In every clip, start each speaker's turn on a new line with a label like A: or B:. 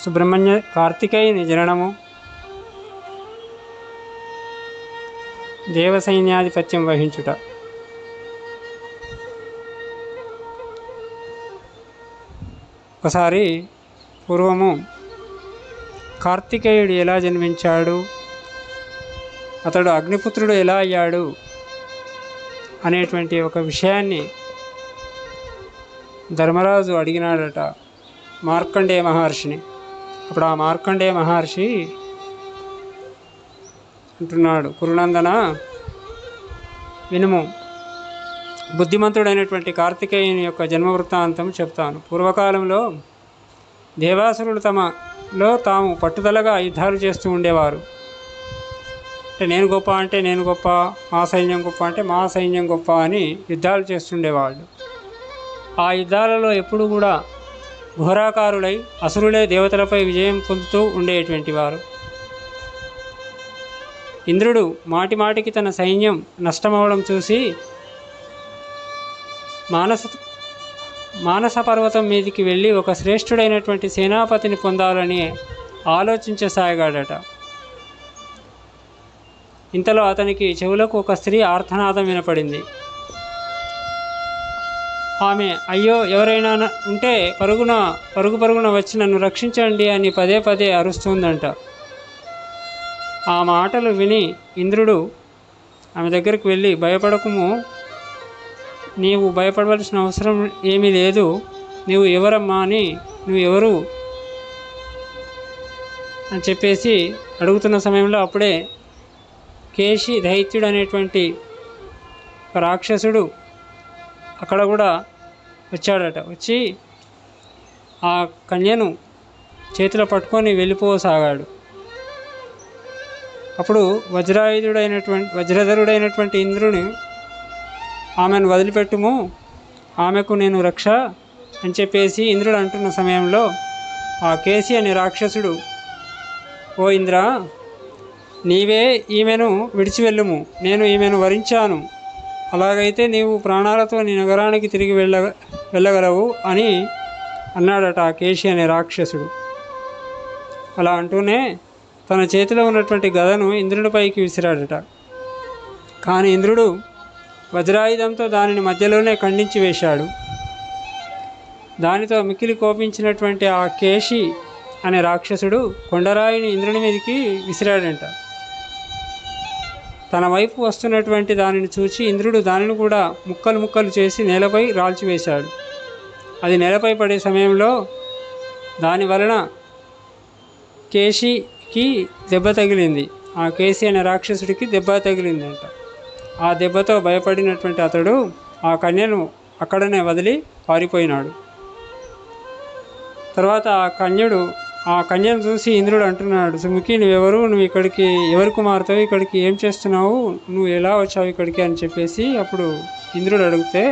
A: సుబ్రహ్మణ్య కార్తికేయుని జననము, దేవసైన్యాధిపత్యం వహించుట. ఒకసారి పూర్వము కార్తికేయుడు ఎలా జన్మించాడు, అతడు అగ్నిపుత్రుడు ఎలా అయ్యాడు అనేటువంటి ఒక విషయాన్ని ధర్మరాజు అడిగినాడట మార్కండేయ మహర్షిని. అప్పుడు ఆ మార్కండేయ మహర్షి అంటున్నాడు, కురునందన వినుము, బుద్ధిమంతుడైనటువంటి కార్తికేయుని యొక్క జన్మ వృత్తాంతం చెప్తాను. పూర్వకాలంలో దేవాసురులు తమలో తాము పట్టుదలగా యుద్ధాలు చేస్తూ ఉండేవారు. అంటే నేను గొప్ప అంటే నేను గొప్ప, మా సైన్యం గొప్ప అంటే మా సైన్యం గొప్ప అని యుద్ధాలు చేస్తుండేవాళ్ళు. ఆ యుద్ధాలలో ఎప్పుడు కూడా ఘోరాకారులై అసురులే దేవతలపై విజయం పొందుతూ ఉండేటువంటి వారు. ఇంద్రుడు మాటిమాటికి తన సైన్యం నష్టమవడం చూసి మానస పర్వతం మీదకి వెళ్ళి ఒక శ్రేష్ఠుడైనటువంటి సేనాపతిని పొందాలని ఆలోచించసాగాడట. ఇంతలో అతనికి చెవులకు ఒక స్త్రీ ఆర్తనాదం వినపడింది. ఆమె అయ్యో ఎవరైనా ఉంటే పరుగున వచ్చి నన్ను రక్షించండి అని పదే పదే అరుస్తుందంట. ఆ మాటలు విని ఇంద్రుడు ఆమె దగ్గరికి వెళ్ళి, భయపడకుము, నీవు భయపడవలసిన అవసరం ఏమీ లేదు, నీవు ఎవరమ్మా అని, నువ్వు ఎవరు అని చెప్పేసి అడుగుతున్న సమయంలో అప్పుడే కేశి దైత్యుడు అనేటువంటి ఒక రాక్షసుడు అక్కడ కూడా వచ్చాడట. వచ్చి ఆ కన్యను చేతిలో పట్టుకొని వెళ్ళిపోసాగాడు. అప్పుడు వజ్రధరుడైనటువంటి ఇంద్రుని ఆమెను వదిలిపెట్టుము, ఆమెకు నేను రక్ష అని చెప్పేసి ఇంద్రుడు అంటున్న సమయంలో ఆ కేసి అనే రాక్షసుడు, ఓ ఇంద్ర, నీవే ఈమెను విడిచి వెళ్ళుము, నేను ఈమెను వరించాను, అలాగైతే నీవు ప్రాణాలతో నీ నగరానికి తిరిగి వెళ్ళగలవు అని అన్నాడట ఆ కేశి అనే రాక్షసుడు. అలా అంటూనే తన చేతిలో ఉన్నటువంటి గదను ఇంద్రుడిపైకి విసిరాడట. కానీ ఇంద్రుడు వజ్రాయుధంతో దానిని మధ్యలోనే ఖండించి వేశాడు. దానితో మిక్కిలి కోపించినటువంటి ఆ కేశి అనే రాక్షసుడు కొండరాయిని ఇంద్రుని మీదకి విసిరాడంట. తన వైపు వస్తున్నటువంటి దానిని చూచి ఇంద్రుడు దానిని కూడా ముక్కలు చేసి నేలపై రాల్చివేశాడు. అది నేలపై పడే సమయంలో దాని వలన కేశికి దెబ్బ తగిలింది. ఆ కేసి అనే రాక్షసుడికి దెబ్బ తగిలిందంట. ఆ దెబ్బతో భయపడినటువంటి అతడు ఆ కన్యను అక్కడనే వదిలి పారిపోయినాడు. తర్వాత ఆ కన్యను చూసి ఇంద్రుడు అంటున్నాడు, సుముఖి, నువ్వెవరు, నువ్వు ఇక్కడికి ఎవరు కుమార్తెవు, ఇక్కడికి ఏం చేస్తున్నావు, నువ్వు ఎలా వచ్చావు ఇక్కడికి అని చెప్పేసి అప్పుడు ఇంద్రుడు అడిగితే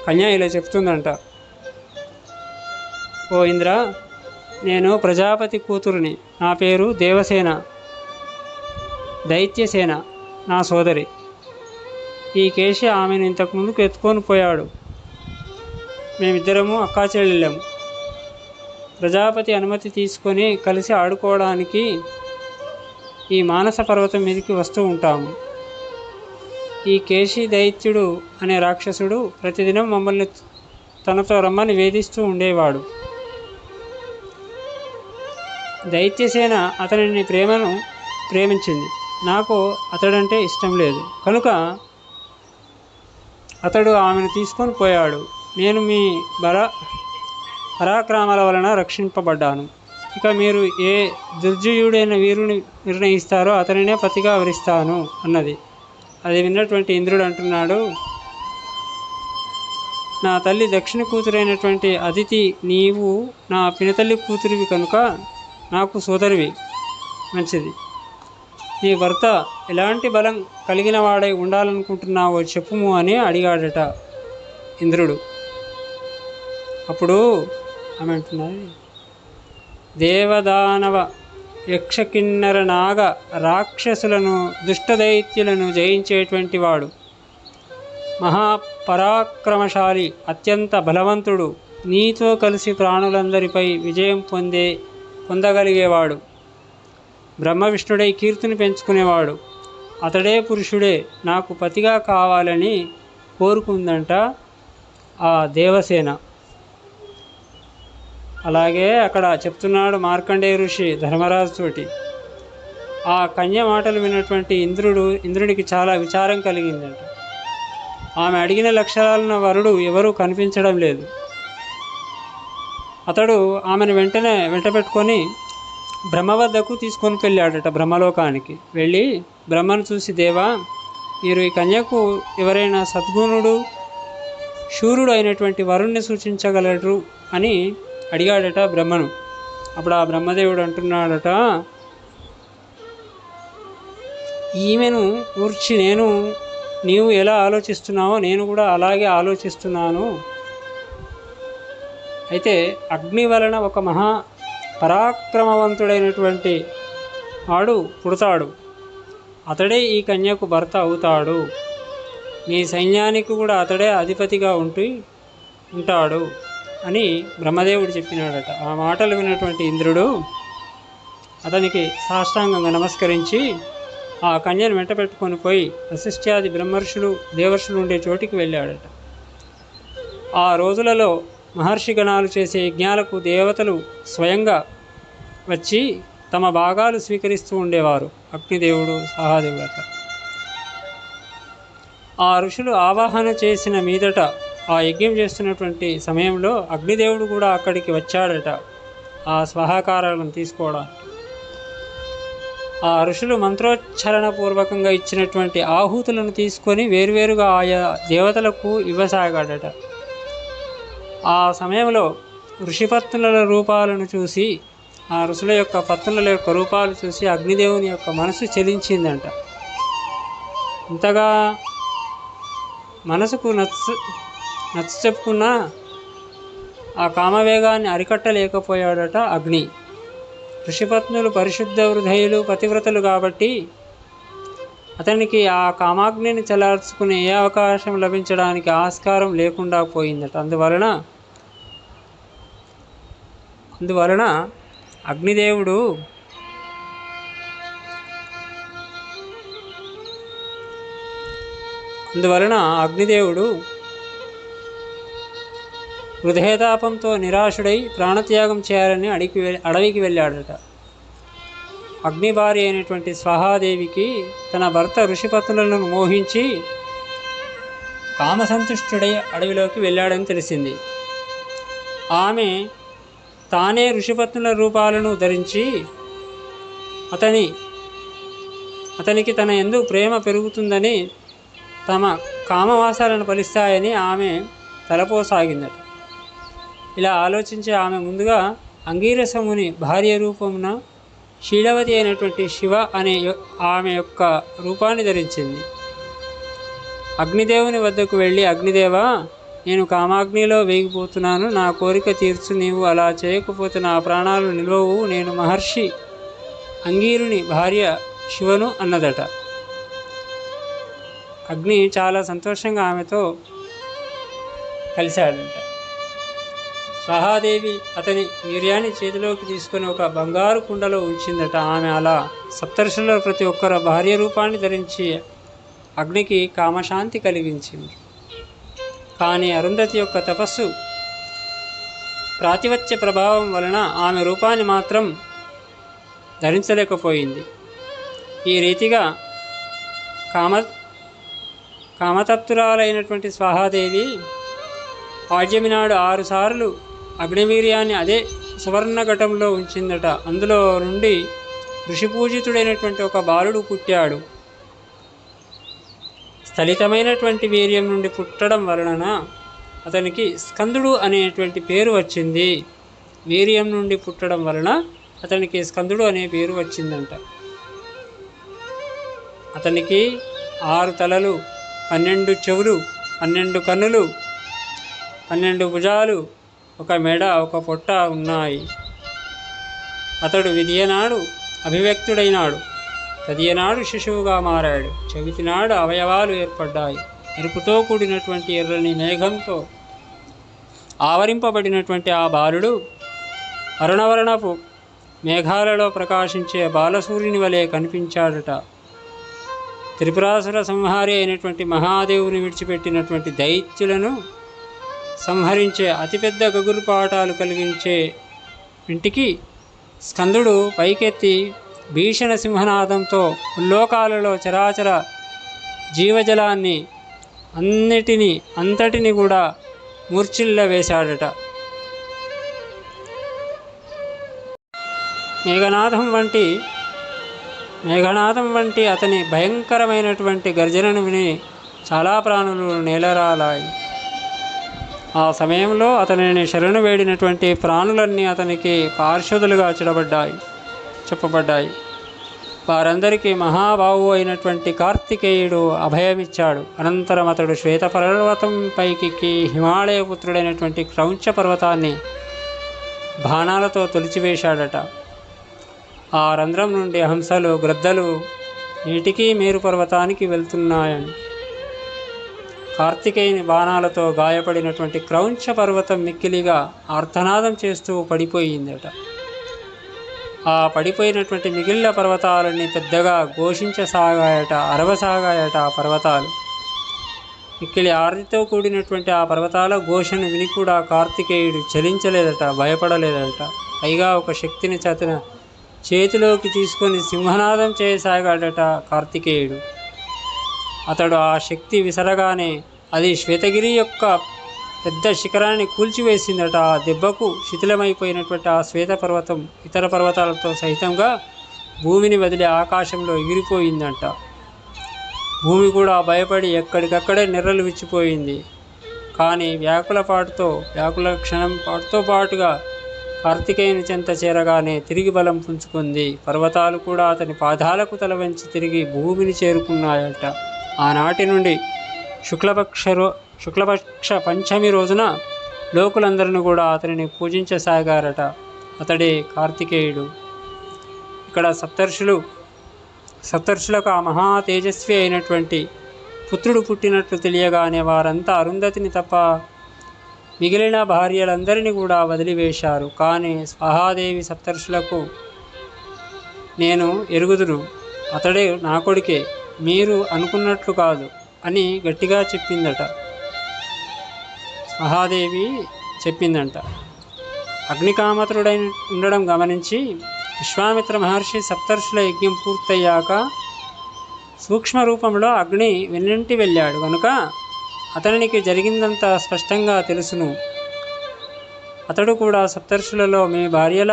A: కన్య ఇలా చెప్తుందంట, ఓ ఇంద్ర, నేను ప్రజాపతి కూతురుని, నా పేరు దేవసేన, దైత్యసేన నా సోదరి. ఈ కేశి ఆమెను ఇంతకుముందుకు ఎత్తుకొని పోయాడు. మేమిద్దరము అక్కా చెల్లెళ్ళము. ప్రజాపతి అనుమతి తీసుకొని కలిసి ఆడుకోవడానికి ఈ మానస పర్వతం మీదకి వస్తూ ఉంటాము. ఈ కేశి దైత్యుడు అనే రాక్షసుడు ప్రతిదినం మమ్మల్ని తనతో రమ్మని వేధిస్తూ ఉండేవాడు. దైత్యసేన అతనిని ప్రేమించింది. నాకు అతడంటే ఇష్టం లేదు కనుక అతడు ఆమెను తీసుకొని పోయాడు. నేను మీ పరాక్రమాల వలన రక్షింపబడ్డాను. ఇక మీరు ఏ దుర్జయుడైన వీరుని నిర్ణయిస్తారో అతనినే పతిగా వరిస్తాను అన్నది. అది విన్నటువంటి ఇంద్రుడు అంటున్నాడు, నా తల్లి దక్షిణ కూతురైనటువంటి అదితి, నీవు నా పినతల్లి కూతురివి కనుక నాకు సోదరివి, మంచిది. నీ భర్త ఎలాంటి బలం కలిగిన వాడై ఉండాలనుకుంటున్నావో చెప్పుము అని అడిగాడట ఇంద్రుడు. అప్పుడు ఆమె అంటున్నది, దేవదానవ యక్షకిన్నర నాగ రాక్షసులను దుష్టదైత్యులను జయించేటువంటి వాడు, మహాపరాక్రమశాలి, అత్యంత బలవంతుడు, నీతో కలిసి ప్రాణులందరిపై విజయం పొందగలిగేవాడు, బ్రహ్మ విష్ణుడై కీర్తిని పెంచుకునేవాడు, అతడే పురుషుడే నాకు పతిగా కావాలని కోరుకుందంట ఆ దేవసేన. అలాగే అక్కడ చెప్తున్నాడు మార్కండేయ ఋషి ధర్మరాజుతోటి. ఆ కన్య మాటలు విన్నటువంటి ఇంద్రుడికి చాలా విచారం కలిగిందంట. ఆమె అడిగిన లక్షణాలున్న వరుడు ఎవరూ కనిపించడం లేదు. అతడు ఆమెను వెంట పెట్టుకొని బ్రహ్మ వద్దకు తీసుకొని వెళ్ళాడట. బ్రహ్మలోకానికి వెళ్ళి బ్రహ్మను చూసి, దేవా, మీరు ఈ కన్యకు ఎవరైనా సద్గుణుడు శూరుడు అయినటువంటి వరుణ్ణి సూచించగలరు అని అడిగాడట బ్రహ్మను. అప్పుడు ఆ బ్రహ్మదేవుడు అంటున్నాడట, ఈమెను గూర్చి నీవు ఎలా ఆలోచిస్తున్నావో నేను కూడా అలాగే ఆలోచిస్తున్నాను. అయితే అగ్ని వలన ఒక మహా పరాక్రమవంతుడైనటువంటి వాడు పుడతాడు, అతడే ఈ కన్యకు భర్త అవుతాడు, నీ సైన్యానికి కూడా అతడే అధిపతిగా ఉంటాడు అని బ్రహ్మదేవుడు చెప్పినాడట. ఆ మాటలు విన్నటువంటి ఇంద్రుడు అతనికి సాష్టాంగంగా నమస్కరించి ఆ కన్యను వెంట పెట్టుకొని పోయి వశిష్ఠ్యాది బ్రహ్మర్షులు దేవర్షులు ఉండే చోటికి వెళ్ళాడట. ఆ రోజులలో మహర్షి గణాలు చేసే యజ్ఞాలకు దేవతలు స్వయంగా వచ్చి తమ భాగాలు స్వీకరిస్తూ ఉండేవారు. అగ్నిదేవుడు, సహాదేవుడు అట్లా. ఆ ఋషులు ఆవాహన చేసిన మీదట ఆ యజ్ఞం చేస్తున్నటువంటి సమయంలో అగ్నిదేవుడు కూడా అక్కడికి వచ్చాడట ఆ స్వహాకారాలను తీసుకోవడానికి. ఆ ఋషులు మంత్రోచ్చరణ పూర్వకంగా ఇచ్చినటువంటి ఆహుతులను తీసుకొని వేరువేరుగా ఆయా దేవతలకు ఇవ్వసాగాడట. ఆ సమయంలో ఋషిపత్నుల రూపాలను చూసి, ఆ ఋషుల యొక్క పత్నుల యొక్క రూపాలు చూసి అగ్నిదేవుని యొక్క మనసు చెలించిందంట. ఇంతగా మనసుకు నచ్చ చెప్పుకున్నా ఆ కామవేగాన్ని అరికట్టలేకపోయాడట అగ్ని. ఋషిపత్నులు పరిశుద్ధ హృదయులు, పతివ్రతలు కాబట్టి అతనికి ఆ కామాగ్నిని చలార్చుకునే ఏ అవకాశం లభించడానికి ఆస్కారం లేకుండా పోయిందట. అందువలన అగ్నిదేవుడు హృదయతాపంతో నిరాశుడై ప్రాణత్యాగం చేయాలని అడవికి వెళ్ళాడట. అగ్ని భార్య అయినటువంటి స్వహాదేవికి తన భర్త ఋషిపత్నులను మోహించి కామసంతుష్టుడై అడవిలోకి వెళ్ళాడని తెలిసింది. ఆమె తానే ఋషిపత్నుల రూపాలను ధరించి అతనికి తన యందు ప్రేమ పెరుగుతుందని, తమ కామవాసాలను ఫలిస్తాయని ఆమె తలపోసాగిందట. ఇలా ఆలోచించి ఆమె ముందుగా అంగీరసముని భార్య రూపమున శీలవతి అయినటువంటి శివ అనే ఆమె యొక్క రూపాన్ని ధరించింది. అగ్నిదేవుని వద్దకు వెళ్ళి, అగ్నిదేవా, నేను కామాగ్నిలో వేగిపోతున్నాను, నా కోరిక తీర్చు, నీవు అలా చేయకపోతే నా ప్రాణాలు నిలవవు, నేను మహర్షి అంగీరుని భార్య శివను అన్నదట. అగ్ని చాలా సంతోషంగా ఆమెతో కలిశాడంట. సహాదేవి అతని వీర్యాన్ని చేతిలోకి తీసుకొని ఒక బంగారు కుండలో ఉంచిందట. ఆమె అలా సప్తర్షుల ప్రతి ఒక్కరు భార్య రూపాన్ని ధరించి అగ్నికి కామశాంతి కలిగించింది. కానీ అరుంధతి యొక్క తపస్సు ప్రాతిపత్య ప్రభావం వలన ఆమె రూపాన్ని మాత్రం ధరించలేకపోయింది. ఈ రీతిగా కామతప్తురాలైనటువంటి స్వాహాదేవి పాడ్యమి నాడు 6 సార్లు అగ్నివీర్యాన్ని అదే సువర్ణ ఘటంలో ఉంచిందట. అందులో నుండి ఋషిపూజితుడైనటువంటి ఒక బాలుడు పుట్టాడు. స్థలితమైనటువంటి వీర్యం నుండి పుట్టడం వలన అతనికి స్కందుడు అనేటువంటి పేరు వచ్చింది. వీర్యం నుండి పుట్టడం వలన అతనికి స్కందుడు అనే పేరు వచ్చిందంట. అతనికి 6 తలలు, 12 చెవులు, 12 కన్నులు, 12 భుజాలు, ఒక మెడ, ఒక పొట్ట ఉన్నాయి. అతడు విధియనాడు అభివ్యక్తుడైనాడు, తదియనాడు శిశువుగా మారాడు. చవితినాడు అవయవాలు ఏర్పడ్డాయి. ఎరుపుతో కూడినటువంటి ఎర్రని మేఘంతో ఆవరింపబడినటువంటి ఆ బాలుడు అరుణవర్ణపు మేఘాలలో ప్రకాశించే బాలసూర్యుని వలె కనిపించాడట. త్రిపురాసుర సంహారి అయినటువంటి మహాదేవుని విడిచిపెట్టినటువంటి దైత్యులను సంహరించే అతిపెద్ద గగురుపాటాలు కలిగించే ఇంటికి స్కందుడు పైకెత్తి భీషణ సింహనాదంతో ఉల్లోకాలలో చరాచర జీవజలాన్ని అంతటిని కూడా మూర్ఛిల్ల వేశాడట. మేఘనాదం వంటి అతని భయంకరమైనటువంటి గర్జనను విని చాలా ప్రాణులు నేలరాలాయి. ఆ సమయంలో అతనిని శరణు వేడినటువంటి ప్రాణులన్నీ అతనికి పార్షదులుగా చెప్పబడ్డాయి. వారందరికీ మహాబాహు అయినటువంటి కార్తికేయుడు అభయమిచ్చాడు. అనంతరం అతడు శ్వేతపర్వతం పైకి హిమాలయపుత్రుడైనటువంటి క్రౌంచ పర్వతాన్ని బాణాలతో తొలిచివేశాడట. ఆ రంధ్రం నుండి హంసలు, గ్రద్దలు నీటికి మేరు పర్వతానికి వెళ్తున్నాయని. కార్తికేయుని బాణాలతో గాయపడినటువంటి క్రౌంచ పర్వతం మిక్కిలిగా ఆర్తనాదం చేస్తూ పడిపోయిందట. ఆ పడిపోయినటువంటి మిగిలిన పర్వతాలన్నీ పెద్దగా అరవసాగాయట. ఆ పర్వతాలు మిక్కిలి ఆర్తితో కూడినటువంటి ఆ పర్వతాల ఘోషను విని కూడా కార్తికేయుడు చలించలేదట, భయపడలేదట. పైగా ఒక శక్తిని చేతిలోకి తీసుకొని సింహనాదం చేయసాగాడట కార్తికేయుడు. అతడు ఆ శక్తి విసరగానే అది శ్వేతగిరి యొక్క పెద్ద శిఖరాన్ని కూల్చివేసిందట. ఆ దెబ్బకు శిథిలమైపోయినటువంటి ఆ శ్వేత పర్వతం ఇతర పర్వతాలతో సహితంగా భూమిని వదిలి ఆకాశంలో ఎగిరిపోయిందంట. భూమి కూడా భయపడి ఎక్కడికక్కడే నెర్రలు విచ్చిపోయింది. కానీ వ్యాకుల క్షణం పాటుతో పాటుగా కార్తికేయుని చెంత చేరగానే తిరిగి బలం పుంజుకుంది. పర్వతాలు కూడా అతని పాదాలకు తల వంచి తిరిగి భూమిని చేరుకున్నాయట. ఆనాటి నుండి శుక్లపక్ష పంచమి రోజున లోకులందరినీ కూడా అతనిని పూజించసాగారట. అతడే కార్తికేయుడు. ఇక్కడ సప్తర్షులకు ఆ మహా తేజస్వి అయినటువంటి పుత్రుడు పుట్టినట్లు తెలియగానే వారంతా అరుంధతిని తప్ప మిగిలిన భార్యలందరినీ కూడా వదిలివేశారు. కానీ స్వహాదేవి సప్తర్షులకు నేను ఎరుగుదును, అతడే నా కొడుకే, మీరు అనుకున్నట్లు కాదు అని గట్టిగా చెప్పిందట. మహాదేవి చెప్పిందంట. అగ్నికామతుడై ఉండడం గమనించి విశ్వామిత్ర మహర్షి సప్తర్షుల యజ్ఞం పూర్తయ్యాక సూక్ష్మ రూపంలో అగ్ని వెన్నంటి వెళ్ళాడు కనుక అతనికి జరిగిందంతా స్పష్టంగా తెలుసును. అతడు కూడా సప్తర్షులలో మీ భార్యల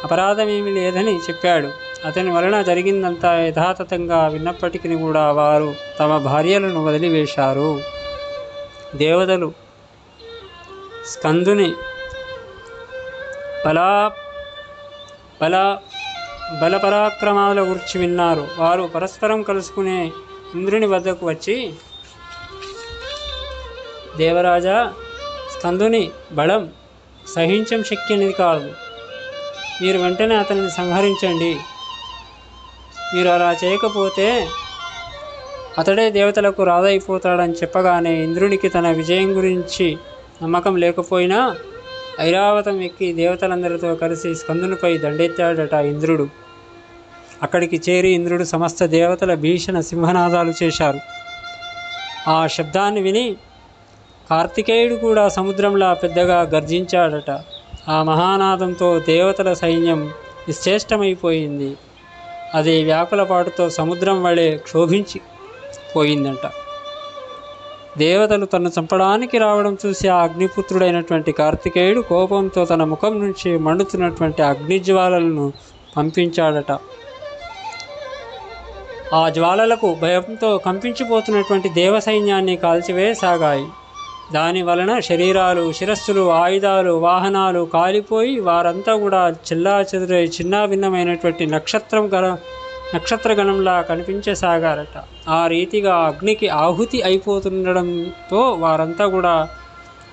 A: అపరాధమేమీ లేదని చెప్పాడు. అతని వలన జరిగిందంతా యథాతథంగా విన్నప్పటికీ కూడా వారు తమ భార్యలను వదిలివేశారు. దేవతలు స్కందుని బలపరాక్రమాల గురించి విన్నారు. వారు పరస్పరం కలుసుకునే ఇంద్రుని వద్దకు వచ్చి, దేవరాజా, స్కందుని బలం సహించం శక్యనిది కాదు. మీరు వెంటనే అతనిని సంహరించండి. మీరు అలా చేయకపోతే అతడే దేవతలకు రాజైపోతాడని చెప్పగానే ఇంద్రునికి తన విజయం గురించి నమ్మకం లేకపోయినా ఐరావతం ఎక్కి దేవతలందరితో కలిసి స్కందునిపై దండెత్తాడట ఇంద్రుడు. అక్కడికి చేరి ఇంద్రుడు సమస్త దేవతల భీషణ సింహనాదాలు చేశారు. ఆ శబ్దాన్ని విని కార్తికేయుడు కూడా సముద్రంలా పెద్దగా గర్జించాడట. ఆ మహానాదంతో దేవతల సైన్యం నిశ్చేష్టమైపోయింది. అది వ్యాకులపాటుతో సముద్రం వలె క్షోభించిపోయిందంట. దేవతలు తను చంపడానికి రావడం చూసి ఆ అగ్నిపుత్రుడైనటువంటి కార్తికేయుడు కోపంతో తన ముఖం నుంచి మండుతున్నటువంటి అగ్నిజ్వాలలను పంపించాడట. ఆ జ్వాలలకు భయంతో కంపించిపోతున్నటువంటి దేవసైన్యాన్ని కాల్చివేసాగాయి. దాని వలన శరీరాలు, శిరస్సులు, ఆయుధాలు, వాహనాలు కాలిపోయి వారంతా కూడా చెల్లాచెదురై చిన్నాభిన్నమైనటువంటి నక్షత్రగణంలా కనిపించసాగారట. ఆ రీతిగా అగ్నికి ఆహుతి అయిపోతుండడంతో వారంతా కూడా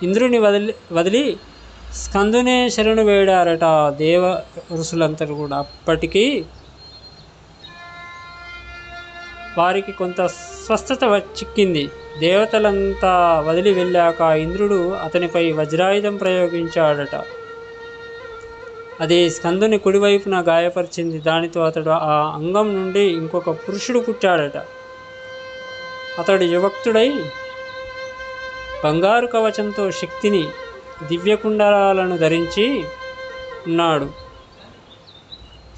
A: ఇంద్రుని వదిలి స్కందునే శరణు వేడారట. దేవ ఋషులంతా కూడా అప్పటికీ వారికి కొంత స్వస్థత చిక్కింది. దేవతలంతా వదిలి వెళ్ళాక ఇంద్రుడు అతనిపై వజ్రాయుధం ప్రయోగించాడట. అది స్కందుని కుడివైపున గాయపరిచింది. దానితో అతడు ఆ అంగం నుండి ఇంకొక పురుషుడు పుట్టాడట. అతడు యువక్తుడై బంగారు కవచంతో శక్తిని, దివ్యకుండలాలను ధరించి ఉన్నాడు.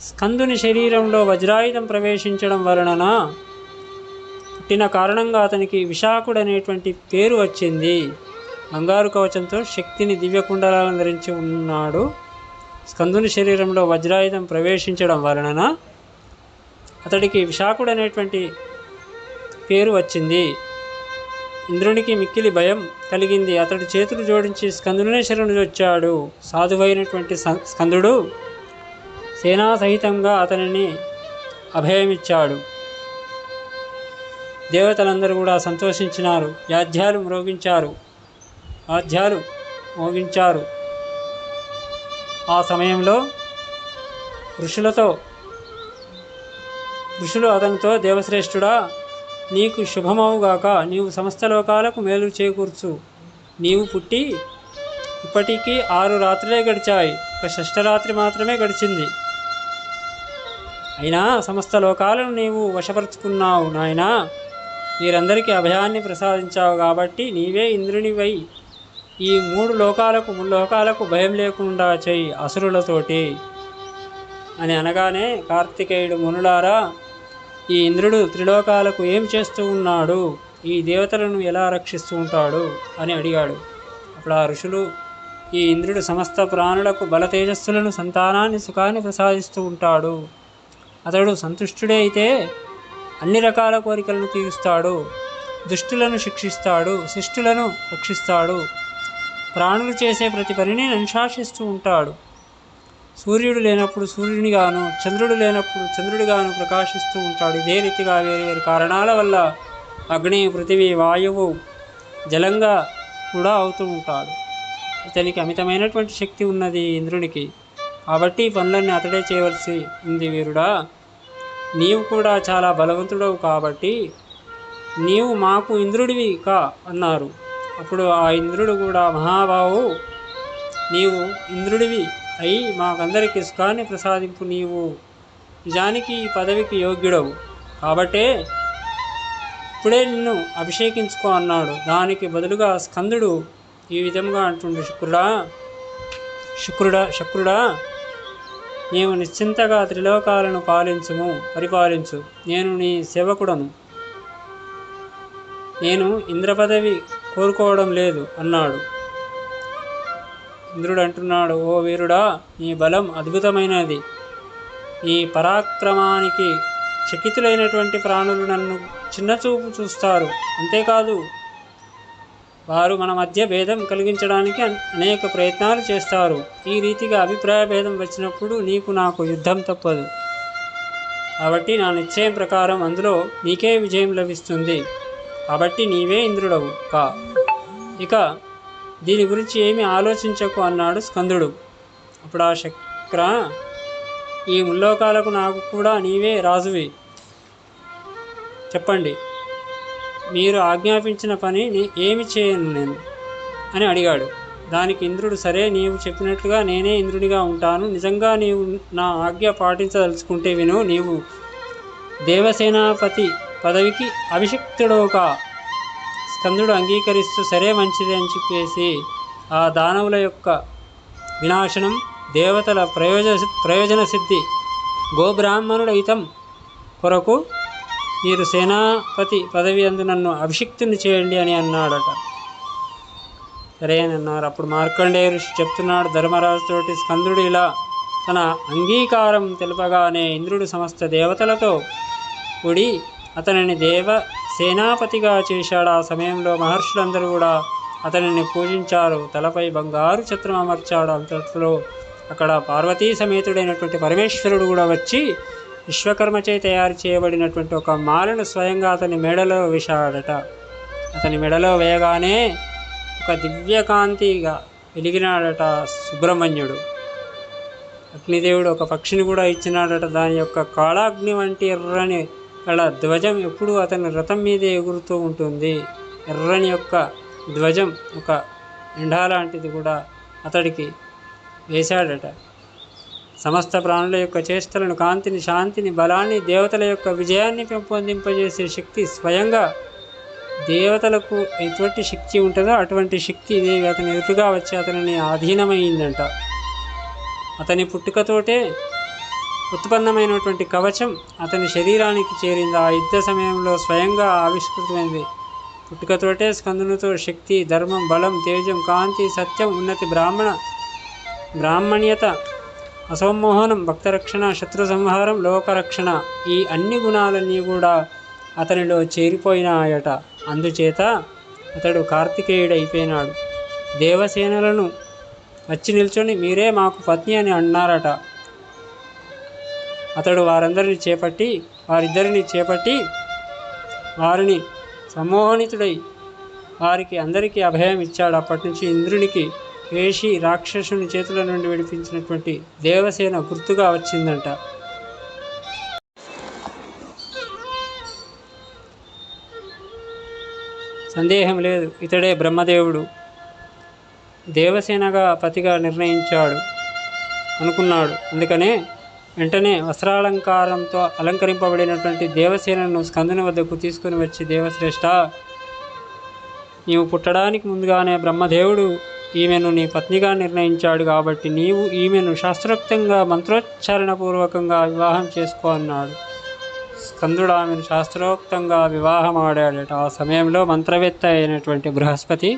A: స్కందుని శరీరంలో వజ్రాయుధం ప్రవేశించడం వలన పుట్టిన కారణంగా అతనికి విశాఖుడు అనేటువంటి పేరు వచ్చింది. బంగారు కవచంతో శక్తిని, దివ్యకుండలాలను ధరించి ఉన్నాడు. స్కందుని శరీరంలో వజ్రాయుధం ప్రవేశించడం వలన అతడికి విశాఖుడు అనేటువంటి పేరు వచ్చింది. ఇంద్రునికి మిక్కిలి భయం కలిగింది. అతడు చేతులు జోడించి స్కందునే శరణుజొచ్చాడు. సాధువైనటువంటి స్కందుడు సేనా సహితంగా అతనిని అభయమిచ్చాడు. దేవతలందరూ కూడా సంతోషించినారు. వాద్యాలు మోగించారు. ఆ సమయంలో ఋషులు అతనితో, దేవశ్రేష్ఠుడా, నీకు శుభమవుగాక. నీవు సమస్త లోకాలకు మేలు చేకూర్చు. నీవు పుట్టి ఇప్పటికీ 6 రాత్రులే గడిచాయి. ఒక షష్ఠరాత్రి మాత్రమే గడిచింది. అయినా సమస్త లోకాలను నీవు వశపరుచుకున్నావు నాయనా. మీరందరికీ అభయాన్ని ప్రసాదించావు కాబట్టి నీవే ఇంద్రునివై ఈ 3 లోకాలకు భయం లేకుండా చెయ్యి అసురులతోటి అని అనగానే, కార్తికేయుడు, మునులారా, ఈ ఇంద్రుడు త్రిలోకాలకు ఏం చేస్తూ ఉన్నాడు? ఈ దేవతలను ఎలా రక్షిస్తూ ఉంటాడు అని అడిగాడు. అప్పుడు ఆ ఋషులు, ఈ ఇంద్రుడు సమస్త ప్రాణులకు బల తేజస్సులను, సంతానాన్ని, సుఖాన్ని ప్రసాదిస్తూ ఉంటాడు. అతడు సంతుష్టుడే అయితే అన్ని రకాల కోరికలను తీరుస్తాడు. దుష్టులను శిక్షిస్తాడు, శిష్టులను రక్షిస్తాడు. ప్రాణులు చేసే ప్రతి పనిని అనుశాసిస్తూ ఉంటాడు. సూర్యుడు లేనప్పుడు సూర్యునిగాను, చంద్రుడు లేనప్పుడు చంద్రుడిగాను ప్రకాశిస్తూ ఉంటాడు. ఇదే రీతిగా వేరు కారణాల వల్ల అగ్ని, పృథివీ, వాయువు జలంగా కూడా అవుతూ ఉంటాడు. ఇతనికి అమితమైనటువంటి శక్తి ఉన్నది ఇంద్రునికి. కాబట్టి ఈ పనులన్నీ అతడే చేయవలసి ఉంది. వీరుడా, నీవు కూడా చాలా బలవంతుడవు కాబట్టి నీవు మాకు ఇంద్రుడివి కా అన్నారు. అప్పుడు ఆ ఇంద్రుడు కూడా, మహాబాహు, నీవు ఇంద్రుడివి అయి మాకందరికీ సుఖాన్ని ప్రసాదింపు. నీవు నిజానికి ఈ పదవికి యోగ్యుడవు కాబట్టే ఇప్పుడే నిన్ను అభిషేకించుకో అన్నాడు. దానికి బదులుగా స్కందుడు ఈ విధంగా అంటుండు, శుక్రుడా, నీవు నిశ్చింతగా త్రిలోకాలను పరిపాలించు. నేను నీ సేవకుడను. నేను ఇంద్ర పదవి కోరుకోవడం లేదు అన్నాడు. ఇంద్రుడు అంటున్నాడు, ఓ వీరుడా, నీ బలం అద్భుతమైనది. నీ పరాక్రమానికి చకితులైనటువంటి ప్రాణులు నన్ను చిన్నచూపు చూస్తారు. అంతేకాదు, వారు మన మధ్య భేదం కలిగించడానికి అనేక ప్రయత్నాలు చేస్తారు. ఈ రీతిగా అభిప్రాయ భేదం వచ్చినప్పుడు నీకు నాకు యుద్ధం తప్పదు. కాబట్టి నా నిశ్చయం ప్రకారం అందులో నీకే విజయం లభిస్తుంది. కాబట్టి నీవే ఇంద్రుడవు కా. ఇక దీని గురించి ఏమీ ఆలోచించకు అన్నాడు స్కందుడు. అప్పుడు ఆ శక్ర, ఈ ముల్లోకాలకు నాకు కూడా నీవే రాజువి. చెప్పండి, మీరు ఆజ్ఞాపించిన పని ఏమి చేయను నేను అని అడిగాడు. దానికి ఇంద్రుడు, సరే, నీవు చెప్పినట్లుగా నేనే ఇంద్రుడిగా ఉంటాను. నిజంగా నీవు నా ఆజ్ఞ పాటించదలుచుకుంటే విను. నీవు దేవసేనాపతి పదవికి అభిషిక్తుడవుకా. స్కందుడు అంగీకరిస్తూ, సరే, మంచిది అని చెప్పేసి ఆ దానవుల యొక్క వినాశనం, దేవతల ప్రయోజన సిద్ధి, గోబ్రాహ్మణుడైతం కొరకు మీరు సేనాపతి పదవి అందు నన్ను అభిషిక్తుని చేయండి అని అన్నాడట. సరే అని అన్నారు. అప్పుడు మార్కండేయ ఋషి చెప్తున్నాడు ధర్మరాజుతోటి, స్కందుడు ఇలా తన అంగీకారం తెలుపగానే ఇంద్రుడు సమస్త దేవతలతో కూడి అతనిని సేనాపతిగా చేశాడు. ఆ సమయంలో మహర్షులందరూ కూడా అతనిని పూజించారు. తలపై బంగారు ఛత్రం అమర్చాడు. అంతట్లో అక్కడ పార్వతీ సమేతుడైనటువంటి పరమేశ్వరుడు కూడా వచ్చి విశ్వకర్మచే తయారు చేయబడినటువంటి ఒక మాలను స్వయంగా అతని మెడలో వేశాడట. అతని మెడలో వేయగానే ఒక దివ్యకాంతిగా వెలిగినాడట సుబ్రహ్మణ్యుడు. అగ్నిదేవుడు ఒక పక్షిని కూడా ఇచ్చినాడట. దాని యొక్క కాళాగ్ని వంటి ఎర్రని కళ ధ్వజం ఎప్పుడూ అతని రథం మీదే ఎగురుతూ ఉంటుంది. ఎర్రని యొక్క ధ్వజం, ఒక ఎండా లాంటిది కూడా అతడికి వేశాడట. సమస్త ప్రాణుల యొక్క చేష్టలను, కాంతిని, శాంతిని, బలాన్ని, దేవతల యొక్క విజయాన్ని పెంపొందింపజేసే శక్తి స్వయంగా దేవతలకు ఎటువంటి శక్తి ఉంటుందో అటువంటి శక్తి దేవి అతని ఎదురుగా వచ్చి అతనిని అధీనమైందంట. అతని పుట్టుకతోటే ఉత్పన్నమైనటువంటి కవచం అతని శరీరానికి చేరింది. ఆ యుద్ధ సమయంలో స్వయంగా ఆవిష్కృతమైంది. పుట్టుకతోటే స్కందునితో శక్తి, ధర్మం, బలం, తేజం, కాంతి, సత్యం, ఉన్నతి, బ్రాహ్మణ్యత, అసమ్మోహనం, భక్తరక్షణ, శత్రు సంహారం, లోకరక్షణ, ఈ అన్ని గుణాలన్నీ కూడా అతనిలో చేరిపోయినాయట. అందుచేత అతడు కార్తికేయుడైపోయినాడు. దేవసేనలను వచ్చి నిల్చొని మీరే మాకు పత్ని అని అన్నారట. అతడు వారిద్దరిని చేపట్టి వారిని సమ్మోహనితుడై వారికి అందరికీ అభయం ఇచ్చాడు. అప్పటి నుంచి ఇంద్రునికి కేశి రాక్షసుని చేతుల నుండి విడిపించినటువంటి దేవసేన గుర్తుగా వచ్చిందంట. సందేహం లేదు, ఇతడే బ్రహ్మదేవుడు దేవసేనగా పతిగా అనుకున్నాడు. అందుకనే వెంటనే వస్త్రాలంకారంతో అలంకరింపబడినటువంటి దేవసేనను స్కందుని వద్దకు తీసుకుని వచ్చి, దేవశ్రేష్ఠ, నీవు పుట్టడానికి ముందుగానే బ్రహ్మదేవుడు ఈమెను నీ పత్నిగా నిర్ణయించాడు కాబట్టి నీవు ఈమెను శాస్త్రోక్తంగా మంత్రోచ్చారణపూర్వకంగా వివాహం చేసుకో అన్నాడు. స్కందుడు ఆమెను శాస్త్రోక్తంగా వివాహం ఆడాడట. ఆ సమయంలో మంత్రవేత్త అయినటువంటి బృహస్పతి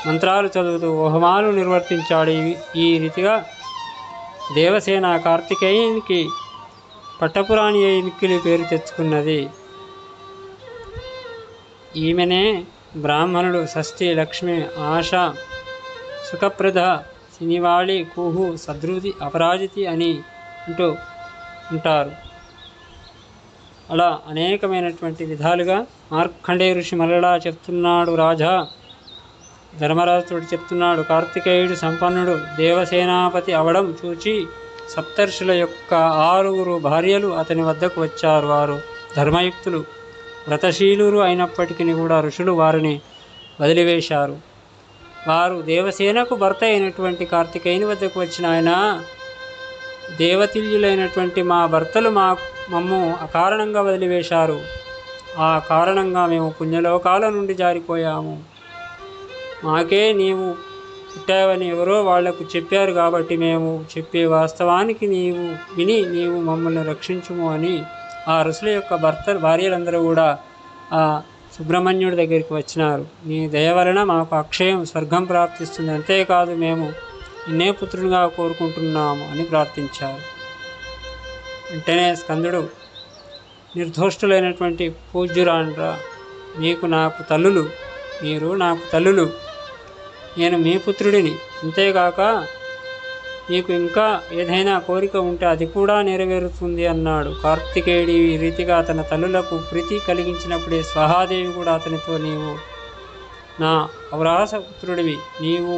A: మంత్రాలు చదువుతూ హోమాలు నిర్వర్తించాడు. ఈ రీతిగా దేవసేన కార్తికేయునికి పట్టపురాణి అయి మిక్కిలి పేరు తెచ్చుకున్నది. ఈమెనే బ్రాహ్మణుడు షష్ఠి, లక్ష్మి, ఆశ, సుఖప్రద, శనివాళి, కుహు, సద్రుతి, అపరాజితి అని అంటూ ఉంటారు. అలా అనేకమైనటువంటి విధాలుగా మార్కండేయ ఋషి మరలా చెప్తున్నాడు. రాజా ధర్మరాజుడు చెప్తున్నాడు, కార్తికేయుడు సంపన్నుడు దేవసేనాపతి అవడం చూచి సప్తర్షుల యొక్క 6 భార్యలు అతని వద్దకు వచ్చారు. వారు ధర్మయుక్తులు, వ్రతశీలురు అయినప్పటికీ కూడా ఋషులు వారిని వదిలివేశారు. వారు దేవసేనకు భర్త అయినటువంటి కార్తికేయుని వద్దకు వచ్చిన ఆయన, దేవతుల్యులైనటువంటి మా భర్తలు మమ్ము అకారణంగా వదిలివేశారు. ఆ కారణంగా మేము పుణ్యలోకాల నుండి జారిపోయాము. మాకే నీవు పుట్టావని ఎవరో వాళ్లకు చెప్పారు కాబట్టి మేము చెప్పే వాస్తవానికి నీవు మమ్మల్ని రక్షించుము అని ఆ ఋషుల యొక్క భార్యలందరూ కూడా ఆ సుబ్రహ్మణ్యుడి దగ్గరికి వచ్చినారు. నీ దయ వలన మాకు అక్షయం, స్వర్గం ప్రాప్తిస్తుంది, అంతేకాదు మేము నిన్నే పుత్రునిగా కోరుకుంటున్నాము అని ప్రార్థించారు. వెంటనే స్కందుడు, నిర్దోష్టులైనటువంటి పూజ్యురాండ్రా, మీరు నాకు తల్లులు, నేను మీ పుత్రుడిని, అంతేగాక నీకు ఇంకా ఏదైనా కోరిక ఉంటే అది కూడా నెరవేరుతుంది అన్నాడు. కార్తికేయుడు ఈ రీతిగా తన తల్లులకు ప్రీతి కలిగించినప్పుడే స్వహాదేవి కూడా అతనితో, నీవు నా అవరాస పుత్రుడివి, నీవు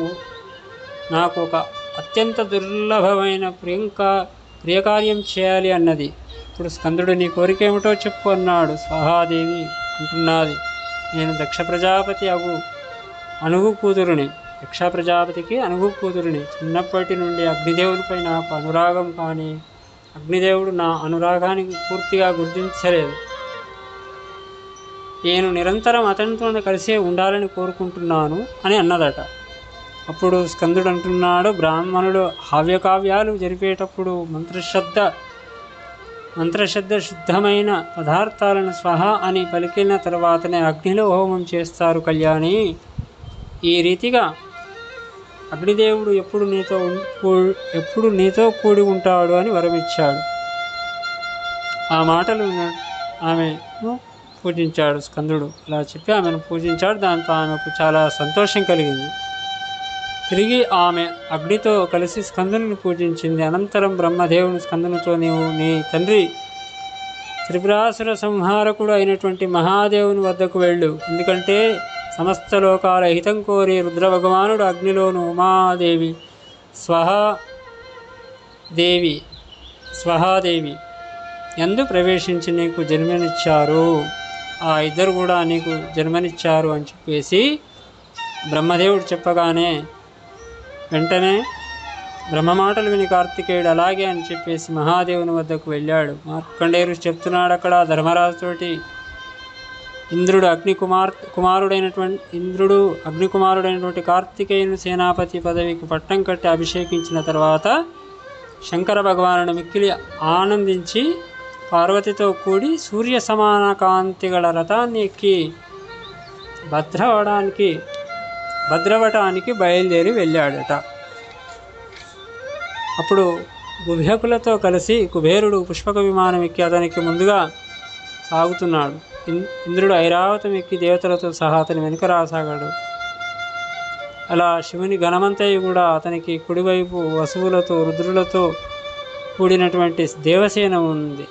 A: నాకు ఒక అత్యంత దుర్లభమైన ప్రియకార్యం చేయాలి అన్నది. ఇప్పుడు స్కందుడు నీ కోరిక ఏమిటో చెప్పు అన్నాడు. స్వహాదేవి అంటున్నది, నేను దక్ష ప్రజాపతికి అనుగు కూతురుని. చిన్నప్పటి నుండి అగ్నిదేవునిపై నాకు అనురాగం, కానీ అగ్నిదేవుడు నా అనురాగానికి పూర్తిగా గుర్తించలేదు. నేను నిరంతరం అతనితో కలిసే ఉండాలని కోరుకుంటున్నాను అని అన్నదట. అప్పుడు స్కందుడు అంటున్నాడు, బ్రాహ్మణుడు హవ్యకావ్యాలు జరిపేటప్పుడు మంత్రశబ్ద శుద్ధమైన పదార్థాలను స్వహ అని పలికిన తర్వాతనే అగ్నిలో హోమం చేస్తారు కళ్యాణి. ఈ రీతిగా అగ్నిదేవుడు ఎప్పుడు నీతో కూడి ఉంటాడు అని వరమిచ్చాడు. ఆ మాటలు ఆమెను పూజించాడు స్కందుడు. అలా చెప్పి ఆమెను పూజించాడు. దాంతో ఆమెకు చాలా సంతోషం కలిగింది. తిరిగి ఆమె అగ్నితో కలిసి స్కందుని పూజించింది. అనంతరం బ్రహ్మదేవుని స్కందునితో, నీవు నీ తండ్రి త్రిపురాసుర సంహారకుడు అయినటువంటి మహాదేవుని వద్దకు వెళ్ళు, ఎందుకంటే సమస్త లోకాల హితం కోరి రుద్ర భగవానుడు అగ్నిలోను ఉమాదేవి స్వహాదేవి యందు ప్రవేశించి నీకు జన్మనిచ్చారు. ఆ ఇద్దరు కూడా నీకు జన్మనిచ్చారు అని చెప్పేసి బ్రహ్మదేవుడు చెప్పగానే వెంటనే బ్రహ్మ మాటలు విని కార్తికేయుడు అలాగే అని చెప్పేసి మహాదేవుని వద్దకు వెళ్ళాడు. మార్కండేయుడు చెప్తున్నాడు అక్కడ ధర్మరాజుతోటి, ఇంద్రుడు అగ్నికుమారుడైనటువంటి కార్తికేయుని సేనాపతి పదవికి పట్టం కట్టి అభిషేకించిన తర్వాత శంకర భగవానుడు మిక్కిలి ఆనందించి పార్వతితో కూడి సూర్య సమాన కాంతి గల రథాన్ని ఎక్కి భద్రవటానికి బయలుదేరి వెళ్ళాడట. అప్పుడు గుభ్యకులతో కలిసి కుబేరుడు పుష్పక విమానం ఎక్కి అతనికి ముందుగా సాగుతున్నాడు. ఇంద్రుడు ఐరావతం ఎక్కి దేవతలతో సహా అతని వెనుక రాసాగాడు. అలా శివుని గణమంతయ్య కూడా అతనికి కుడివైపు వసువులతో రుద్రులతో కూడినటువంటి దేవసేన ఉంది,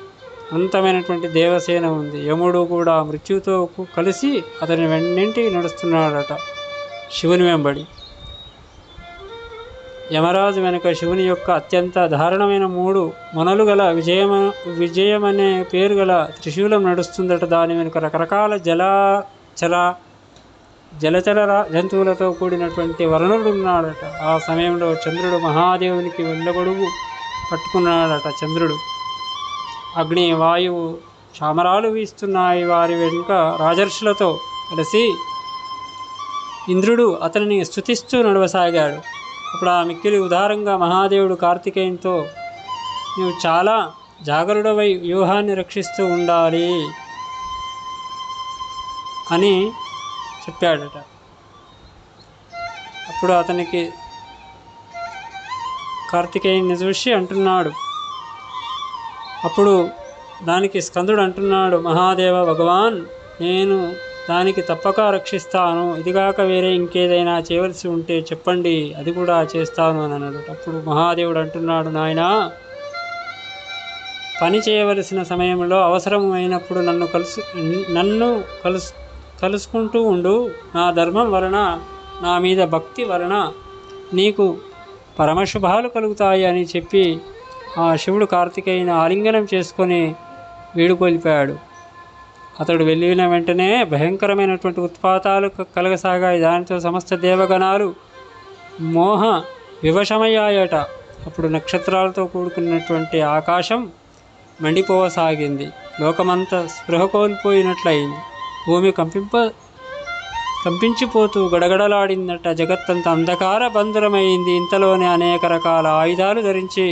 A: అనంతమైనటువంటి దేవసేన ఉంది. యముడు కూడా మృత్యుతో కలిసి అతని వెన్నింటి నడుస్తున్నాడట శివుని వెంబడి. యమరాజు వెనుక శివుని యొక్క అత్యంత దారుణమైన 3 మొనలు గల విజయం అనే పేరు గల త్రిశూలం నడుస్తుందట. దాని వెనుక రకరకాల జలచర జంతువులతో కూడినటువంటి వరుణుడు ఉన్నాడట. ఆ సమయంలో చంద్రుడు మహాదేవునికి వెళ్ళగొడుగు పట్టుకున్నాడట. చంద్రుడు, అగ్ని, వాయువు చామరాలు వీస్తున్నాయి. వారి వెనుక రాజర్షులతో కలిసి ఇంద్రుడు అతనిని స్తుతిస్తూ నడవసాగాడు. అప్పుడు ఆ మిక్కిలి ఉదారంగా మహాదేవుడు కార్తికేయునితో, నువ్వు చాలా జాగరుడవై వ్యూహాన్ని రక్షిస్తూ ఉండాలి అని చెప్పాడట. అప్పుడు అతనికి కార్తికేయుని చూసి అంటున్నాడు, అప్పుడు దానికి స్కందుడు అంటున్నాడు, మహాదేవ భగవాన్, నేను దానికి తప్పక రక్షిస్తాను. ఇదిగాక వేరే ఇంకేదైనా చేయవలసి ఉంటే చెప్పండి, అది కూడా చేస్తాను అని అన్నాడు. అప్పుడు మహాదేవుడు అంటున్నాడు, నాయనా, పని చేయవలసిన సమయంలో అవసరమైనప్పుడు నన్ను కలుసుకుంటూ ఉండు. నా ధర్మం వలన, నా మీద భక్తి వలన నీకు పరమశుభాలు కలుగుతాయి అని చెప్పి ఆ శివుడు కార్తికేయుని ఆలింగనం చేసుకొని వీడుకొలిపాడు. అతడు వెళ్ళిన వెంటనే భయంకరమైనటువంటి ఉత్పాతాలు కలగసాగాయి. దానితో సమస్త దేవగణాలు మోహ వివశమయ్యాయట. అప్పుడు నక్షత్రాలతో కూడుకున్నటువంటి ఆకాశం మండిపోవసాగింది. లోకమంతా స్పృహ కోల్పోయినట్లయింది. భూమి కంపించిపోతూ గడగడలాడిందట. జగత్తంతా అంధకార బంధురమైంది. ఇంతలోనే అనేక రకాల ఆయుధాలు ధరించి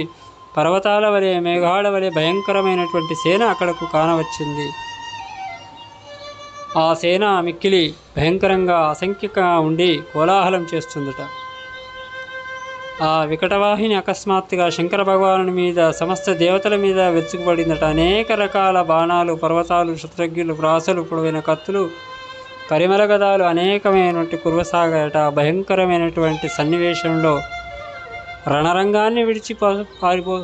A: పర్వతాల వలె, మేఘాల వలె భయంకరమైనటువంటి సేన అక్కడకు కానవచ్చింది. ఆ సేన మిక్కిలి భయంకరంగా అసంఖ్యంగా ఉండి కోలాహలం చేస్తుందట. ఆ వికటవాహిని అకస్మాత్తుగా శంకర భగవానుని మీద, సమస్త దేవతల మీద వెచ్చుకుపడిందట. అనేక రకాల బాణాలు, పర్వతాలు, శత్రుఘ్నులు, ప్రాసలు, పొడవైన కత్తులు, పరిమళ గదాలు అనేకమైనటువంటి కురవసాగాయట. భయంకరమైనటువంటి సన్నివేశంలో రణరంగాన్ని విడిచి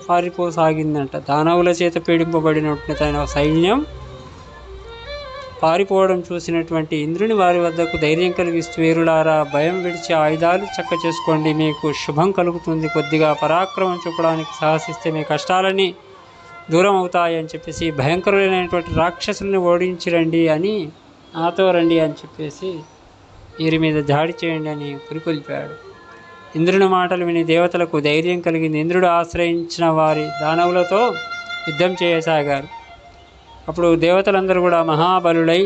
A: పారిపోసాగిందంట. దానవుల చేత పీడింపబడినటువంటి తన సైన్యం పారిపోవడం చూసినటువంటి ఇంద్రుని వారి వద్దకు ధైర్యం కలిగిస్తూ, వీరులారా, భయం విడిచి ఆయుధాలు చక్క చేసుకోండి, మీకు శుభం కలుగుతుంది. కొద్దిగా పరాక్రమం చూపడానికి సాహసిస్తే మీ కష్టాలన్నీ దూరం అవుతాయి అని చెప్పేసి, భయంకరులైనటువంటి రాక్షసుల్ని ఓడించి రండి అని, నాతో రండి అని చెప్పేసి వీరి మీద దాడి చేయండి అని పురికొల్పాడు. ఇంద్రుని మాటలు విని దేవతలకు ధైర్యం కలిగింది. ఇంద్రుడు ఆశ్రయించిన వారి దానవులతో యుద్ధం చేయసాగారు. అప్పుడు దేవతలందరూ కూడా మహాబలులై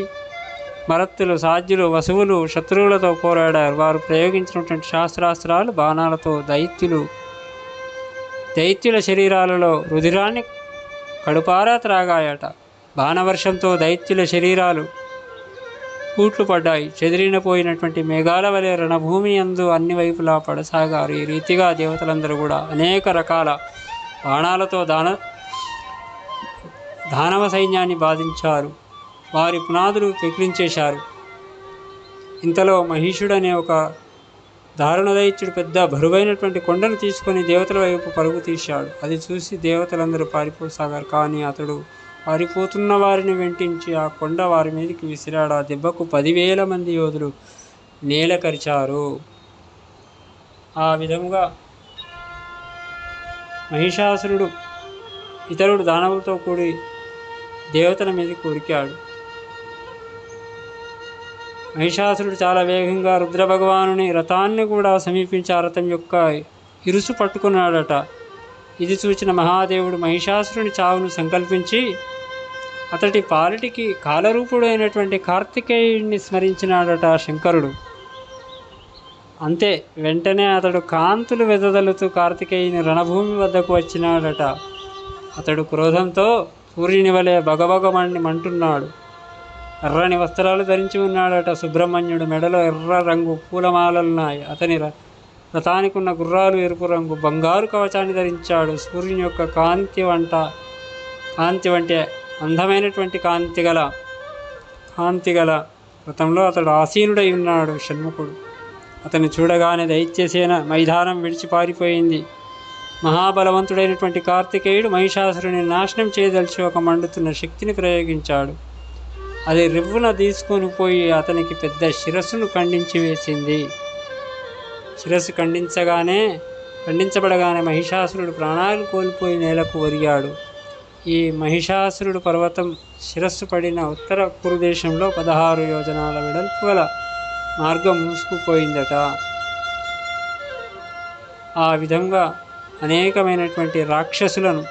A: మరత్తులు, సాధ్యులు, వసువులు శత్రువులతో పోరాడారు. వారు ప్రయోగించినటువంటి శాస్త్రాస్త్రాలు, బాణాలతో దైత్యుల శరీరాలలో రుధిరాన్ని కడుపారా త్రాగాయట. బాణవర్షంతో దైత్యుల శరీరాలు కూట్లు పడ్డాయి. చెదిరినపోయినటువంటి మేఘాల వలె రణభూమి యందు అన్ని వైపులా పడసాగారు. ఈ రీతిగా దేవతలందరూ కూడా అనేక రకాల బాణాలతో దానవ సైన్యాన్ని బాధించారు. వారి పునాదులు పెకిలించేశారు. ఇంతలో మహిషుడనే ఒక దారుణ దైత్యుడు పెద్ద బరువైనటువంటి కొండను తీసుకొని దేవతల వైపు పరుగు తీశాడు. అది చూసి దేవతలందరూ పారిపోసాగారు. కానీ అతడు పారిపోతున్న వారిని వెంటించి ఆ కొండ వారి మీదకి విసిరాడు. ఆ దెబ్బకు 10,000 మంది యోధులు నేలకరిచారు. ఆ విధంగా మహిషాసురుడు ఇతరుడు దానవులతో కూడి దేవతల మీదకి ఉరికాడు. మహిషాసురుడు చాలా వేగంగా రుద్రభగవానుని రథాన్ని కూడా సమీపించి ఆ రథం యొక్క ఇరుసు పట్టుకున్నాడట. ఇది చూచిన మహాదేవుడు మహిషాసురుని చావును సంకల్పించి అతడి పాలిటికి కాలరూపుడు అయినటువంటి కార్తికేయుడిని స్మరించినాడట శంకరుడు. అంతే, వెంటనే అతడు కాంతులు వెదజల్లుతూ కార్తికేయుని రణభూమి వద్దకు వచ్చినాడట. అతడు క్రోధంతో సూర్యుని వలె మంటున్నాడు. ఎర్రని వస్త్రాలు ధరించి ఉన్నాడట. సుబ్రహ్మణ్యుడు మెడలో ఎర్ర రంగు పూలమాలలున్నాయి. అతని రథానికి ఉన్న గుర్రాలు ఎరుపు రంగు బంగారు కవచాన్ని ధరించాడు. సూర్యుని యొక్క కాంతి వంటి అందమైనటువంటి కాంతి గల రథంలో అతడు ఆసీనుడై ఉన్నాడు షణ్ముఖుడు. అతన్ని చూడగానే దైత్యసేన మైదానం విడిచి పారిపోయింది. మహాబలవంతుడైనటువంటి కార్తికేయుడు మహిషాసురుని నాశనం చేయదలిచి ఒక మండుతున్న శక్తిని ప్రయోగించాడు. అది రివ్వున తీసుకొని పోయి అతనికి పెద్ద శిరస్సును ఖండించి వేసింది. శిరస్సు ఖండించబడగానే మహిషాసురుడు ప్రాణాలు కోల్పోయి నేలకు ఒరిగాడు. ఈ మహిషాసురుడు పర్వతం శిరస్సు పడిన ఉత్తర కురుదేశంలో 16 యోజనాల వెడల్పు గల మార్గం మూసుకుపోయిందట. ఆ విధంగా అనేకమైనటువంటి రాక్షసులను,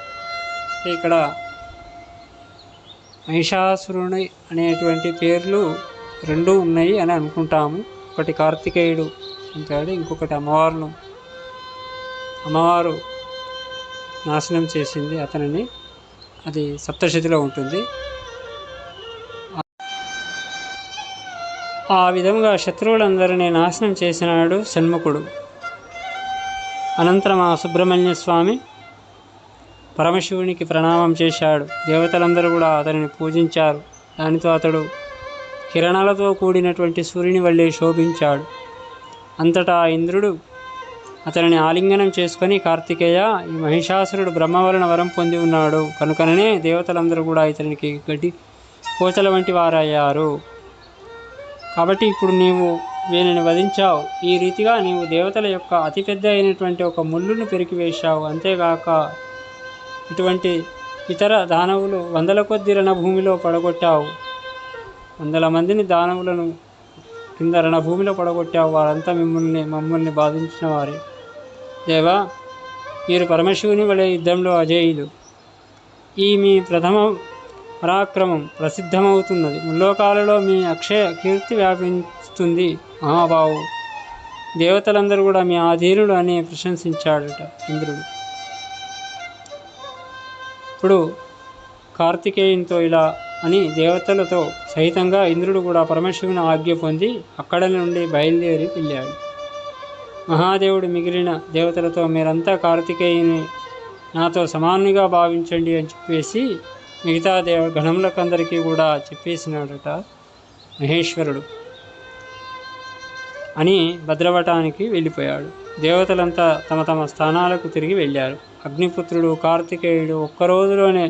A: ఇక్కడ మహిషాసురుని అనేటువంటి పేర్లు 2 ఉన్నాయి అని అనుకుంటాము. ఒకటి కార్తికేయుడు చంపాడు, ఇంకొకటి అమ్మవారు నాశనం చేసింది అతనిని. అది సప్తశతిలో ఉంటుంది. ఆ విధంగా శత్రువులందరినీ నాశనం చేసినాడు షణ్ముఖుడు. అనంతరం ఆ సుబ్రహ్మణ్య స్వామి పరమశివునికి ప్రణామం చేశాడు. దేవతలందరూ కూడా అతనిని పూజించారు. దానితో అతడు కిరణాలతో కూడినటువంటి సూర్యుని వల్లే శోభించాడు. అంతటా ఇంద్రుడు అతనిని ఆలింగనం చేసుకొని, కార్తికేయ, ఈ మహిషాసురుడు బ్రహ్మ వలన వరం పొంది ఉన్నాడు కనుకనే దేవతలందరూ కూడా ఇతనికి గడ్డి కోచల వంటి వారయ్యారు. కాబట్టి ఇప్పుడు నీవు వీనిని వధించావు. ఈ రీతిగా నీవు దేవతల యొక్క అతిపెద్ద అయినటువంటి ఒక ముళ్ళును పెరికివేశావు. అంతేగాక ఇటువంటి ఇతర దానవులు 100ల కొద్ది రణభూమిలో పడగొట్టావు. 100 మందిని దానవులను కింద రణభూమిలో పడగొట్టావు. వారంతా మమ్మల్ని బాధించిన వారే. దేవా, మీరు పరమశివుని వలె యుద్ధంలో అజేయులు. ఈ మీ ప్రథమ పరాక్రమం ప్రసిద్ధమవుతున్నది. ముల్లోకాలలో మీ అక్షయ కీర్తి వ్యాపిస్తుంది మహాబావు. దేవతలందరూ కూడా మీ ఆధీనుడు అని ప్రశంసించాడట ఇంద్రుడు. ఇప్పుడు కార్తికేయునితో ఇలా అని దేవతలతో సహితంగా ఇంద్రుడు కూడా పరమశివుని ఆజ్ఞ పొంది అక్కడ నుండి బయలుదేరి వెళ్ళాడు. మహాదేవుడు మిగిలిన దేవతలతో, మీరంతా కార్తికేయుని నాతో సమానునిగా భావించండి అని చెప్పేసి మిగతా గణములకందరికీ కూడా చెప్పేసినాడట మహేశ్వరుడు. అని భద్రవటానికి వెళ్ళిపోయాడు. దేవతలంతా తమ తమ స్థానాలకు తిరిగి వెళ్ళారు. అగ్నిపుత్రుడు కార్తికేయుడు ఒక్కరోజులోనే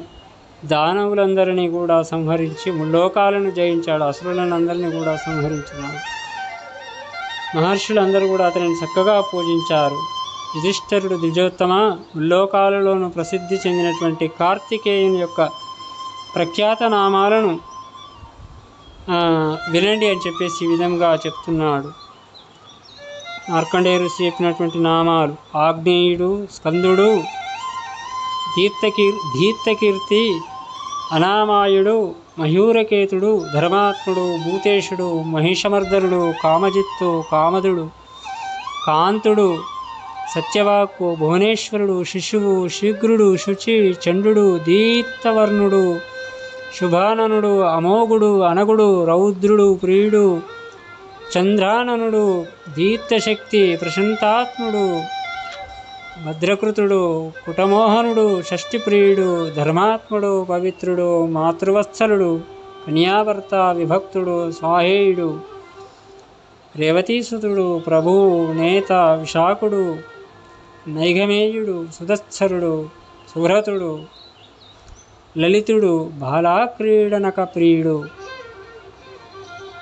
A: దానవులందరినీ కూడా సంహరించి ముల్లోకాలను జయించాడు. అసురులను అందరినీ కూడా సంహరించినాడు. మహర్షులందరూ కూడా అతనిని చక్కగా పూజించారు. యుధిష్ఠిరుడు, ద్విజోత్తమ, ముల్లోకాలలోనూ ప్రసిద్ధి చెందినటువంటి కార్తికేయుని యొక్క ప్రఖ్యాత నామాలను వినండి అని చెప్పేసి ఈ విధంగా చెప్తున్నాడు. మార్కండేయ ఋషి చెప్పినటువంటి నామాలు: ఆగ్నేయుడు, స్కందుడు, దీప్తకీర్తి, అనామాయుడు, మయూరకేతుడు, ధర్మాత్ముడు, భూతేశుడు, మహిషమర్దనుడు, కామజిత్తు, కామదుడు, కాంతుడు, సత్యవాక్కు, భువనేశ్వరుడు, శిశువు, శీఘ్రుడు, శుచి, చండు, దీప్తవర్ణుడు, శుభాననుడు, అమోఘుడు, అనగుడు, రౌద్రుడు, ప్రియుడు, చంద్రాననుడు, దీప్తశక్తి, ప్రశాంతాత్ముడు, భద్రకృతుడు, కుటమోహనుడు, షష్ఠిప్రియుడు, ధర్మాత్ముడు, పవిత్రుడు, మాతృవత్సలుడు, కన్యాభర్త, విభక్తుడు, స్వాహేయుడు, రేవతీసుతుడు, ప్రభువు, నేత, విశాఖుడు, నైఘమేయుడు, సుధత్సరుడు, సుభ్రతుడు, లలితుడు, బాలాక్రీడనక ప్రియుడు,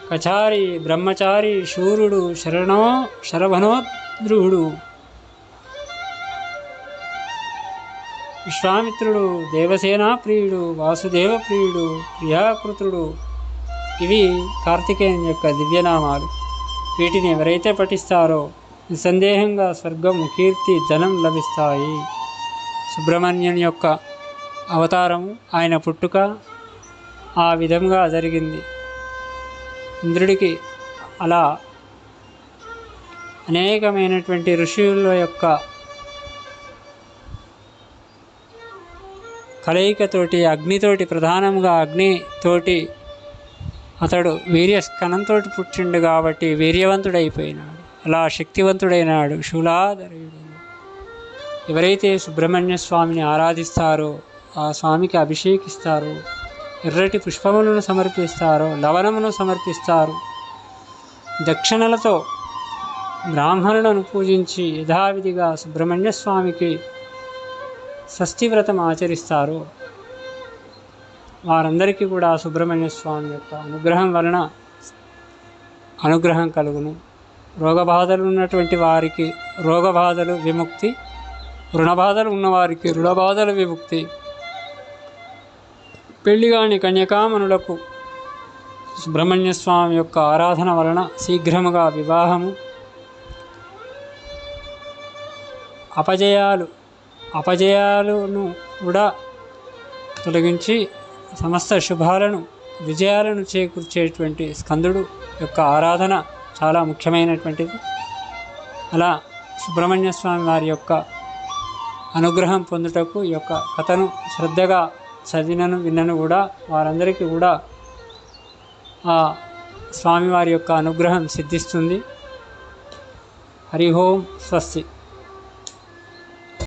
A: కచారి, బ్రహ్మచారి, శూరుడు, శరభనోద్రుహుడు, విశ్వామిత్రుడు, దేవసేనా ప్రియుడు, వాసుదేవ ప్రియుడు, ప్రియాకృతుడు, ఇవి కార్తికేయుని యొక్క దివ్యనామాలు. వీటిని ఎవరైతే పఠిస్తారో నిస్సందేహంగా స్వర్గము, కీర్తి, ధనం లభిస్తాయి. సుబ్రహ్మణ్యుని యొక్క అవతారము, ఆయన పుట్టుక ఆ విధంగా జరిగింది. ఇంద్రుడికి అలా అనేకమైనటువంటి ఋషుల యొక్క కలయికతోటి, అగ్నితోటి, ప్రధానంగా అగ్నితోటి అతడు వీర్యస్కణంతో పుట్టిండు కాబట్టి వీర్యవంతుడైపోయినాడు. అలా శక్తివంతుడైనాడు శూలాధరుడు. ఎవరైతే సుబ్రహ్మణ్య స్వామిని ఆరాధిస్తారో, ఆ స్వామికి అభిషేకిస్తారో, ఎర్రటి పుష్పములను సమర్పిస్తారో, లవణమును సమర్పిస్తారు, దక్షిణలతో బ్రాహ్మణులను పూజించి యథావిధిగా సుబ్రహ్మణ్య స్వామికి షష్ఠివ్రతం ఆచరిస్తారు, వారందరికీ కూడా సుబ్రహ్మణ్య స్వామి యొక్క అనుగ్రహం వలన అనుగ్రహం కలుగును. రోగబాధలు ఉన్నటువంటి వారికి రోగబాధలు విముక్తి, రుణబాధలు ఉన్నవారికి రుణబాధలు విముక్తి, పెళ్లిగాని కన్యకామణులకు సుబ్రహ్మణ్య స్వామి యొక్క ఆరాధన వలన శీఘ్రముగా వివాహము, అపజయాలను కూడా తొలగించి సమస్త శుభాలను, విజయాలను చేకూర్చేటువంటి స్కందుడు యొక్క ఆరాధన చాలా ముఖ్యమైనటువంటిది. అలా సుబ్రహ్మణ్య స్వామి వారి యొక్క అనుగ్రహం పొందుటకు ఈ యొక్క కథను శ్రద్ధగా చదివినను విన్నను కూడా వారందరికీ కూడా ఆ స్వామివారి యొక్క అనుగ్రహం సిద్ధిస్తుంది. హరి ఓం స్వస్తి.